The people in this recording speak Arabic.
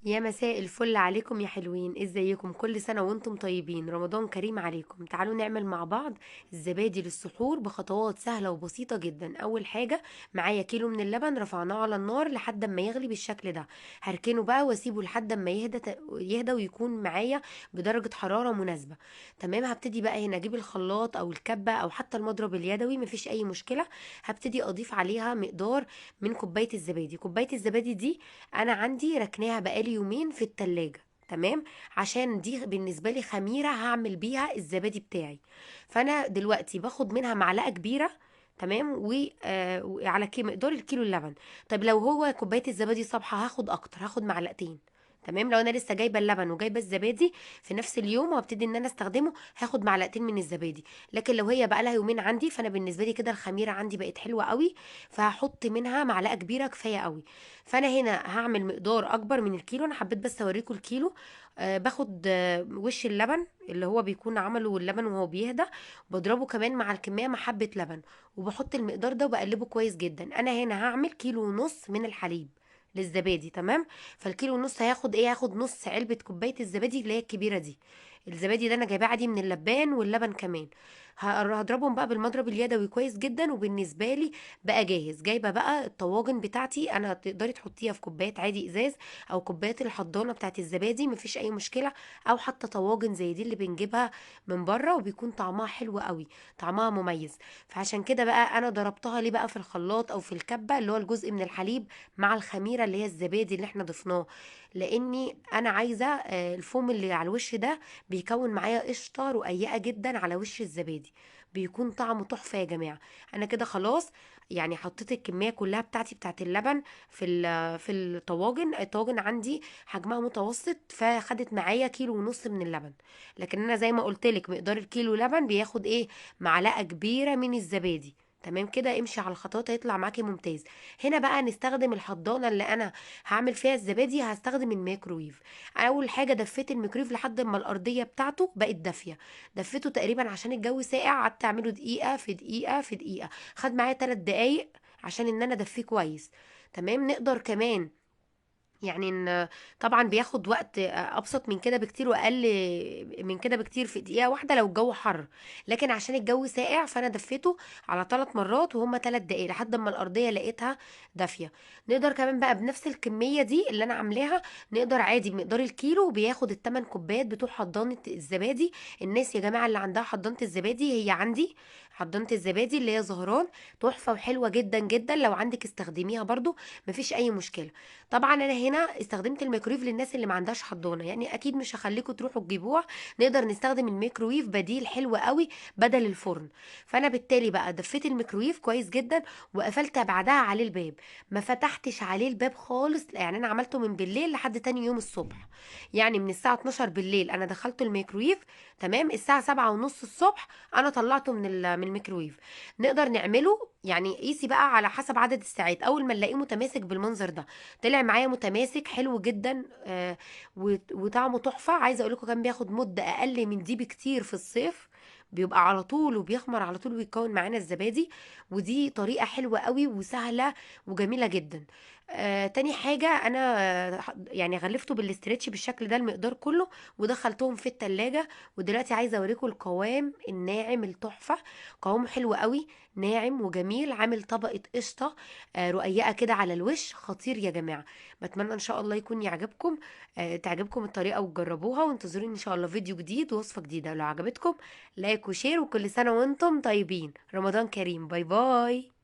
يا مساء الفل عليكم يا حلوين، ازيكم؟ كل سنة وانتم طيبين، رمضان كريم عليكم. تعالوا نعمل مع بعض الزبادي للسحور بخطوات سهلة وبسيطة جدا. اول حاجة معايا كيلو من اللبن، رفعناه على النار لحد ما يغلي بالشكل ده. هركنه بقى واسيبه لحد ما يهدى ويكون معايا بدرجة حرارة مناسبة. تمام. هبتدي بقى هنا اجيب الخلاط او الكبة او حتى المضرب اليدوي، مفيش اي مشكلة. هبتدي اضيف عليها مقدار من كوباية الزبادي. كوباية الزبادي دي انا عندي ركناها بقالي يومين في التلاجة. تمام. عشان دي بالنسبة لي خميرة هعمل بيها الزبادي بتاعي. فانا دلوقتي باخد منها معلقة كبيرة. تمام. وعلى مقدار الكيلو اللبن. طيب لو هو كوباية الزبادي صبحة هاخد اكتر، هاخد معلقتين. تمام. لو انا لسه جايبه اللبن وجايبه الزبادي في نفس اليوم وابتدي ان انا استخدمه، هاخد معلقتين من الزبادي. لكن لو هي بقى لها يومين عندي، فانا بالنسبه لي كده الخميره عندي بقت حلوه قوي. فهحط منها معلقه كبيره كفايه قوي. فانا هنا هعمل مقدار اكبر من الكيلو، انا حبيت بس اوريكم الكيلو. باخد وش اللبن اللي هو بيكون عمله اللبن وهو بيهدى، بضربه كمان مع الكميه مع حبه لبن، وبحط المقدار ده وبقلبه كويس جدا. انا هنا هعمل كيلو ونص من الحليب للزبادي. تمام. فالكيلو ونص هياخد ايه؟ هاخد نص علبه كوبايه الزبادي اللي هي الكبيره دي. الزبادي ده انا جايباه عادي من اللبان، واللبن كمان. هضربهم بقى بالمضرب اليدوي كويس جدا، وبالنسبه لي بقى جاهز. جايبه بقى الطواجن بتاعتي، انا تقدري تحطيها في كوبايات عادي ازاز، او كوبايات الحضانه بتاعت الزبادي، مفيش اي مشكله. او حتى طواجن زي دي اللي بنجيبها من بره وبيكون طعمها حلو قوي، طعمها مميز. فعشان كده بقى انا ضربتها ليه بقى في الخلاط او في الكبه، اللي هو الجزء من الحليب مع الخميره اللي هي الزبادي اللي احنا ضفناه. لاني انا عايزه الفوم اللي على الوش ده بيكون معايا قشطه رقيقه جدا على وش الزبادي، بيكون طعمه تحفه يا جماعه. انا كده خلاص، يعني حطيت الكميه كلها بتاعت اللبن في الطواجن عندي حجمها متوسط، فخدت معايا كيلو ونص من اللبن. لكن انا زي ما قلت لك مقدار الكيلو لبن بياخد ايه؟ معلقه كبيره من الزبادي. تمام كده. امشي على الخطوات هيطلع معاكي ممتاز. هنا بقى نستخدم الحضانه اللي انا هعمل فيها الزبادي، هستخدم الميكرويف. اول حاجه دفيت الميكرويف لحد ما الارضيه بتاعته بقت دافيه. دفيته تقريبا عشان الجو ساقع، قعدت اعمله دقيقه في دقيقه في دقيقه. خد معايا 3 دقايق عشان ان انا ادفيه كويس. تمام. نقدر كمان يعني ان طبعا بياخد وقت ابسط من كده بكتير واقل من كده بكتير في دقيقه واحده لو الجو حر. لكن عشان الجو ساقع فانا دفيته على 3 مرات وهم 3 دقايق لحد ما الارضيه لقيتها دافيه. نقدر كمان بقى بنفس الكميه دي اللي انا عاملاها، نقدر عادي بمقدار الكيلو بياخد الثمان كوبايات بتوع حضانه الزبادي. الناس يا جماعه اللي عندها حضانه الزبادي، هي عندي حضانه الزبادي اللي هي زهران، تحفه وحلوه جدا جدا. لو عندك استخدميها برضو، مفيش اي مشكله. طبعا انا هنا استخدمت الميكرويف للناس اللي ما عندهاش حضانه، يعني اكيد مش هخليكم تروحوا تجيبوها. نقدر نستخدم الميكرويف بديل حلو قوي بدل الفرن. فانا بالتالي بقى دفيت الميكرويف كويس جدا، وقفلت بعدها عليه الباب. ما فتحتش عليه الباب خالص، يعني انا عملته من بالليل لحد تاني يوم الصبح. يعني من الساعه 12 بالليل انا دخلت الميكرويف. تمام. الساعه 7 ونص الصبح انا طلعته من الميكرويف. نقدر نعمله يعني، قيسي بقى على حسب عدد الساعات. اول ما نلاقيه متماسك بالمنظر ده، طلع معايا متماسك حلو جدا. وطعمه تحفه. عايزه اقول لكم كان بياخد مده اقل من دي بكتير في الصيف، بيبقى على طول وبيخمر على طول ويكون معانا الزبادي. ودي طريقه حلوه قوي وسهله وجميله جدا. تاني حاجة أنا يعني غلفته بالاسترتش بالشكل ده المقدار كله، ودخلتهم في التلاجة. ودلوقتي عايزة أوريكم القوام الناعم التحفة. قوامه حلو قوي، ناعم وجميل، عامل طبقة قشطة رقيقة كده على الوش، خطير يا جماعة. بتمنى ان شاء الله يكون يعجبكم، تعجبكم الطريقة وتجربوها. وانتظروني ان شاء الله فيديو جديد ووصفة جديدة. لو عجبتكم لايك وشير، وكل سنة وانتم طيبين، رمضان كريم. باي باي.